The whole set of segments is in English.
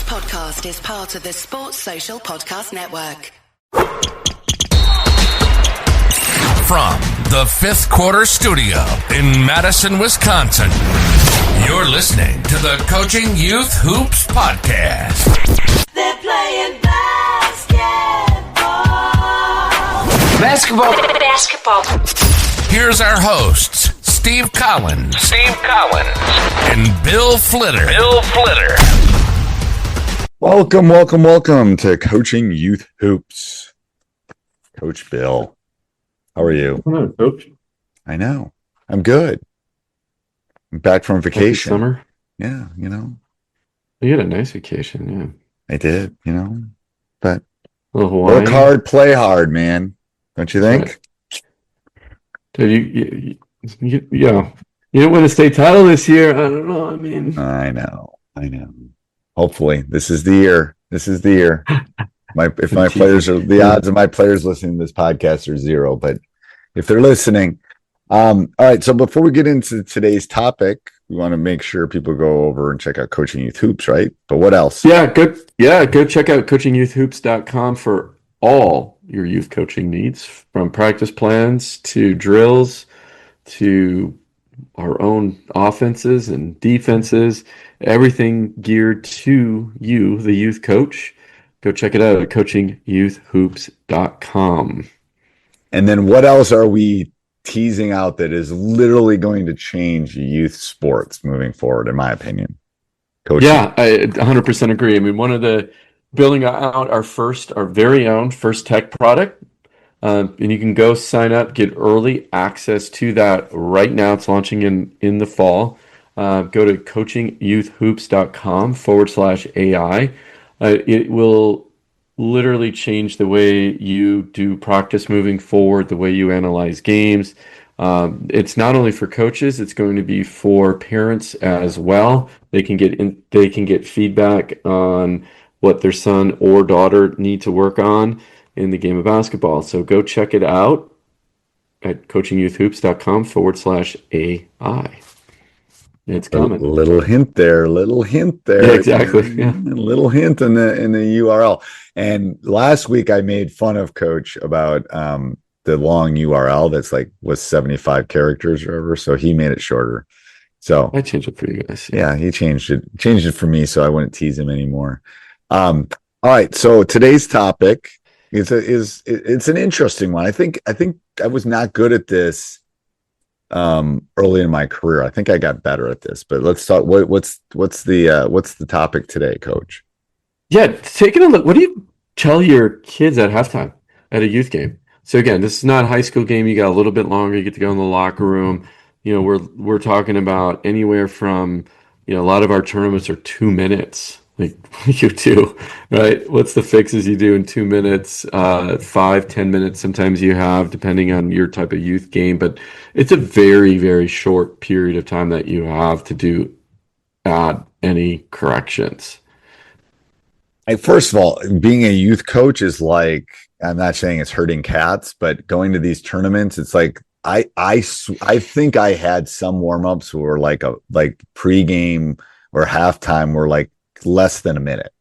podcast is part of the Sports Social Podcast Network. From the Fifth Quarter Studio in Madison, Wisconsin, you're listening to the Coaching Youth Hoops Podcast. They're playing basketball. Here's our hosts, Steve Collins, and Bill Flitter. Welcome to Coaching Youth Hoops. Coach Bill, how are you? Hello, Coach. I know. I'm good. I'm back from vacation. Summer? Yeah, You had a nice vacation, yeah. I did, but A little Hawaii. work hard, play hard, man. Don't you think? Right. Dude, you didn't win a state title this year. I don't know. I know. Hopefully, this is the year. The odds of my players listening to this podcast are zero, but if they're listening, all right. So before we get into today's topic, we want to make sure people go over and check out Coaching Youth Hoops, right? But what else? Yeah, good. Yeah, go check out coachingyouthhoops.com for all your youth coaching needs, from practice plans to drills to our own offenses and defenses, everything geared to you, the youth coach. Go check it out at coachingyouthhoops.com. And then what else are we teasing out that is literally going to change youth sports moving forward, in my opinion? Coach? Yeah, I 100% agree. One of the building out our very own First Tech product. And you can go sign up, get early access to that right now. It's launching in the fall. Go to coachingyouthhoops.com/AI. It will literally change the way you do practice moving forward, the way you analyze games. It's not only for coaches; it's going to be for parents as well. They can get feedback on what their son or daughter need to work on in the game of basketball. So go check it out at coachingyouthhoops.com/AI. It's coming. Little hint there. Yeah, exactly. Yeah. A little hint in the URL. And last week I made fun of Coach about the long URL that's was 75 characters or whatever. So he made it shorter. So I changed it for you guys. Yeah, he changed it for me, so I wouldn't tease him anymore. All right. So today's topic it's an interesting one. I think I was not good at this early in my career. I think I got better at this, but let's talk. What's the topic today, Coach? Yeah, taking a look. What do you tell your kids at halftime at a youth game? So again, this is not a high school game. You got a little bit longer. You get to go in the locker room. We're talking about anywhere from a lot of our tournaments are 2 minutes. Like you do, right? What's the fixes you do in 2 minutes, 5-10 minutes? Sometimes you have, depending on your type of youth game, but it's a very, very short period of time that you have to add any corrections. First of all, being a youth coach is I'm not saying it's herding cats, but going to these tournaments, it's I think I had some warm-ups who were like pregame or halftime were less than a minute.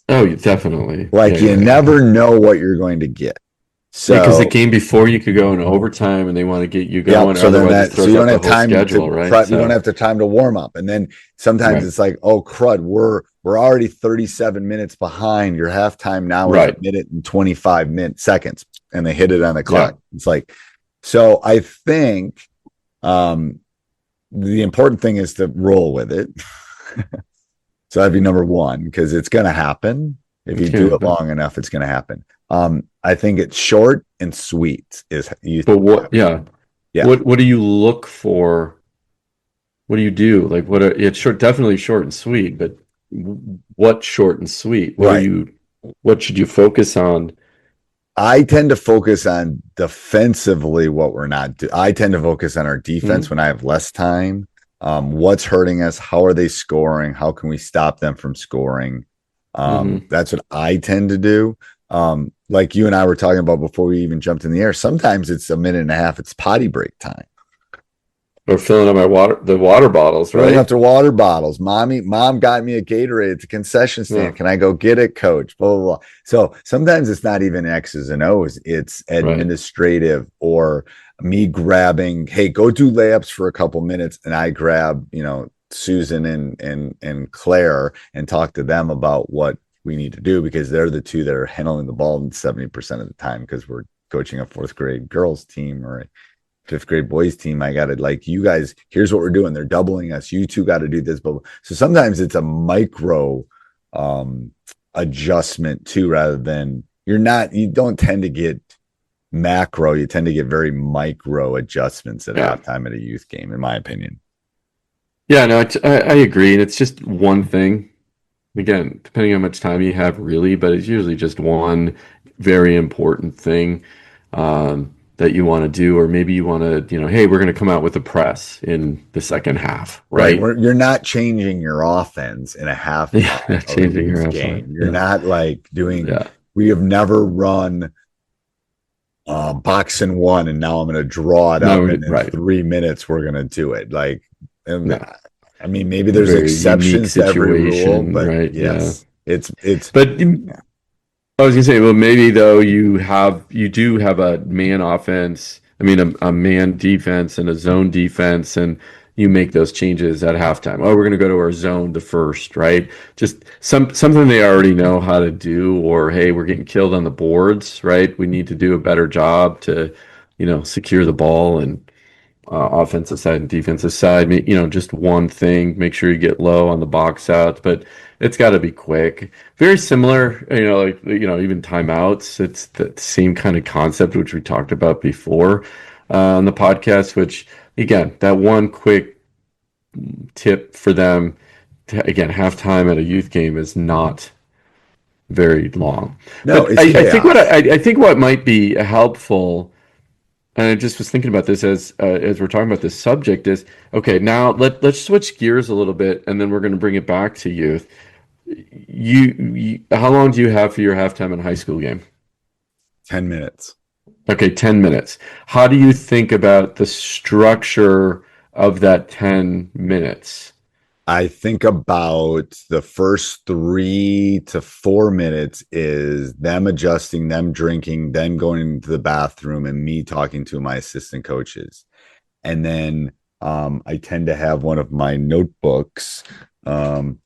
Oh, definitely. You never know what you're going to get. So because the game before you could go in overtime and they want to get you going. So you don't have time schedule, to right? You don't have the time to warm up. And then sometimes it's oh crud, we're already 37 minutes behind. Your halftime now is a minute and 25 seconds, and they hit it on the clock. Yeah. It's so I think the important thing is to roll with it. So that'd be number one, because it's going to happen. If you do it long enough, it's going to happen. I think it's short and sweet. Yeah. What do you look for? What do you do? It's short, definitely short and sweet, but what's short and sweet? What should you focus on? I tend to focus on defensively what we're not doing. I tend to focus on our defense when I have less time. What's hurting us? How are they scoring? How can we stop them from scoring? That's what I tend to do. Like you and I were talking about before we even jumped in the air, sometimes it's a minute and a half. It's potty break time. Or filling up the water bottles, Filling right? up their water bottles. Mom got me a Gatorade at the concession stand. Yeah. Can I go get it, coach? Blah, blah, blah. So sometimes it's not even X's and O's. It's Right. administrative or me grabbing, hey, go do layups for a couple minutes. And I grab, Susan and Claire and talk to them about what we need to do because they're the two that are handling the ball 70% of the time because we're coaching a fourth grade girls team or a fifth grade boys team. I got to like, you guys, here's what we're doing. They're doubling us. You two got to do this. But so sometimes it's a micro adjustment too, rather than you don't tend to get macro. You tend to get very micro adjustments at halftime at a youth game, in my opinion. Yeah, no, I agree. And it's just one thing. Again, depending on how much time you have, really, but it's usually just one very important thing that you want to do, or maybe you want to, hey, we're going to come out with a press in the second half, right? You're not changing your offense in a half. Not changing your game. You're not like doing. Yeah. We have never run box and one, and now I'm going to draw it up, and in 3 minutes we're going to do it. Like, I mean, maybe there's exceptions to every rule, but right? Yes, it's. But I was gonna say, well, maybe though you do have a man offense. I mean, a man defense and a zone defense, and you make those changes at halftime. Oh, we're gonna go to our zone the first, right? Just something they already know how to do, or hey, we're getting killed on the boards, right? We need to do a better job to, secure the ball and. Offensive side and defensive side, just one thing, make sure you get low on the box outs, but it's got to be quick. Very similar, even timeouts. It's the same kind of concept, which we talked about before on the podcast, which again, that one quick tip for them, again, halftime at a youth game is not very long. No, but I think what might be helpful. And I just was thinking about this as we're talking about this subject is, okay, now let's switch gears a little bit, and then we're going to bring it back to youth. You how long do you have for your halftime in high school game? 10 minutes. Okay, 10 minutes. How do you think about the structure of that 10 minutes? I think about the first 3 to 4 minutes is them adjusting, them drinking, then going into the bathroom, and me talking to my assistant coaches. And then I tend to have one of my notebooks. I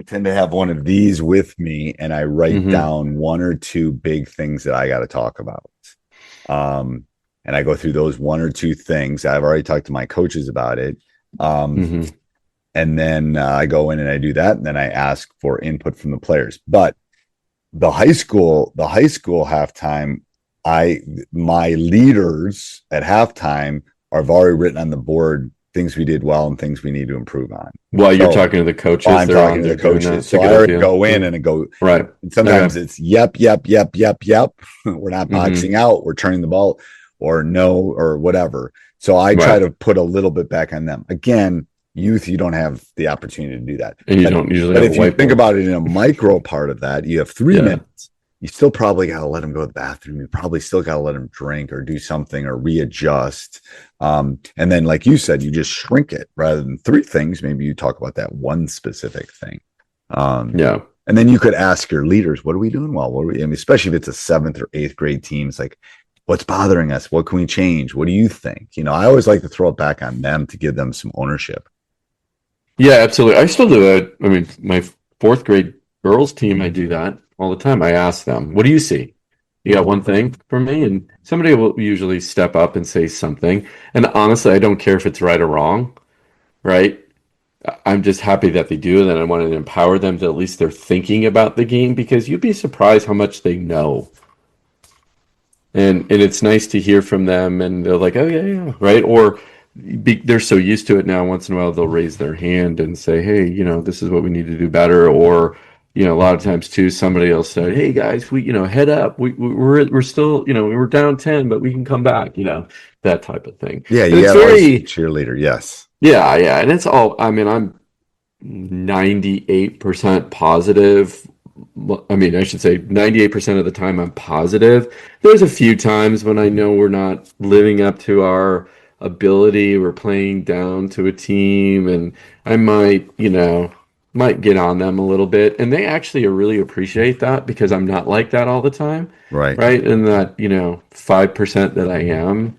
tend to have one of these with me, and I write down 1 or 2 big things that I got to talk about. And I go through those 1 or 2 things. I've already talked to my coaches about it. And then I go in and I do that, and then I ask for input from the players. But the high school halftime, my leaders at halftime have already written on the board things we did well and things we need to improve on. Well, you're talking to the coaches. I'm talking to the coaches. So I already go in and I go, right. And sometimes it's yep. We're not boxing out. We're turning the ball, or no, or whatever. So I try to put a little bit back on them. Again, youth, you don't have the opportunity to do that. And you don't usually. But if you think about it in a micro part of that, you have 3 minutes. You still probably got to let them go to the bathroom. You probably still got to let them drink or do something or readjust. And then, like you said, you just shrink it rather than 3 things. Maybe you talk about that one specific thing. And then you could ask your leaders, what are we doing well? Especially if it's a 7th or 8th grade team, it's like, what's bothering us? What can we change? What do you think? I always like to throw it back on them to give them some ownership. Yeah, absolutely. I still do it. I mean, my 4th grade girls team, I do that all the time. I ask them, what do you see? You got one thing for me? And somebody will usually step up and say something. And honestly, I don't care if it's right or wrong, right? I'm just happy that they do, and I want to empower them to at least they're thinking about the game, because you'd be surprised how much they know. And it's nice to hear from them, and they're like, oh, yeah, right? Or they're so used to it now, once in a while they'll raise their hand and say, hey, this is what we need to do better. Or, a lot of times too, somebody else said, hey guys, we, head up. We're still, we're down 10, but we can come back, that type of thing. Yeah. And it's very cheerleader. Yes. Yeah. Yeah. And it's all, I'm 98% positive. I should say 98% of the time I'm positive. There's a few times when I know we're not living up to our ability. We're playing down to a team, and I might get on them a little bit. And they actually really appreciate that because I'm not like that all the time. Right. Right. And that, 5% that I am,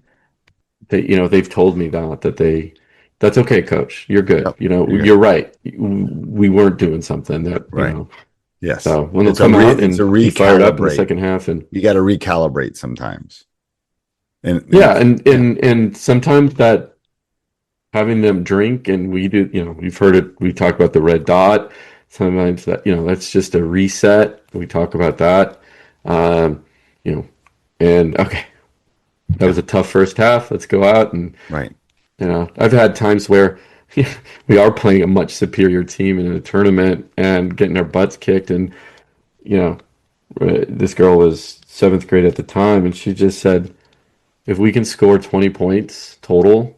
they've told me that's okay, coach. You're good. Yep. You're right. We weren't doing something that, Right. Yes. So when they'll come out and be fired up in the second half, and you got to recalibrate sometimes. And sometimes that having them drink, and we do, we've heard it. We talk about the red dot. Sometimes that, that's just a reset. We talk about that, and okay, that was a tough first half. Let's go out and right. I've had times where we are playing a much superior team in a tournament and getting our butts kicked. And, this girl was 7th grade at the time, and she just said, if we can score 20 points total,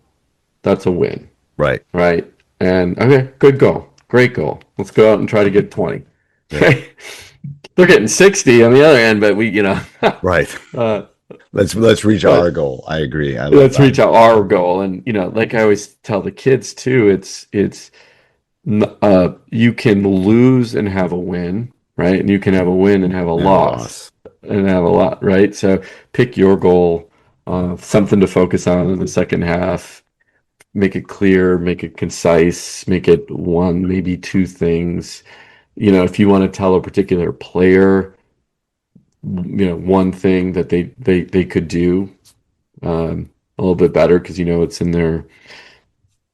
that's a win. Right. Right. And, okay, good goal. Great goal. Let's go out and try to get 20. Yeah. They're getting 60 on the other end, but we, right. Let's reach our goal. I agree. Let's reach our goal. And, like I always tell the kids too, it's you can lose and have a win, right? And you can have a win and have a loss and have a lot, right? So pick your goal, something to focus on in the second half, make it clear, make it concise, make it one, maybe two things. If you want to tell a particular player, one thing that they could do a little bit better, because it's in their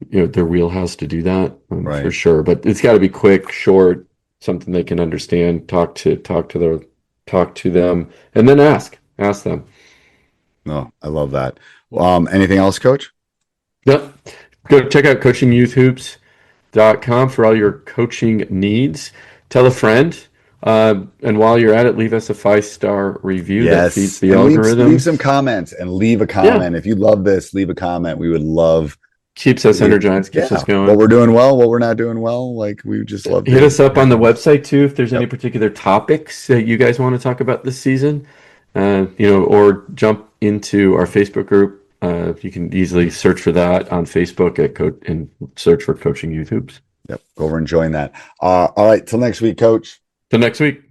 their wheelhouse to do that, right. For sure. But it's got to be quick, short, something they can understand. Talk to them, and then ask them. No, I love that. Anything else, Coach? Yep. Go check out coachingyouthhoops.com for all your coaching needs. Tell a friend. And while you're at it, leave us a 5-star review. Yes. That feeds the algorithm. Leave some comments and leave a comment. Yeah. If you love this, leave a comment. We would love. Keeps us energized, keeps us going. What we're doing well, what we're not doing well. Like, we just love Hit us up on the website too if there's any particular topics that you guys want to talk about this season. Or jump into our Facebook group. You can easily search for that on Facebook and search for Coaching Youth Hoops. Yep. Go over and join that. All right. Till next week, Coach. Till next week.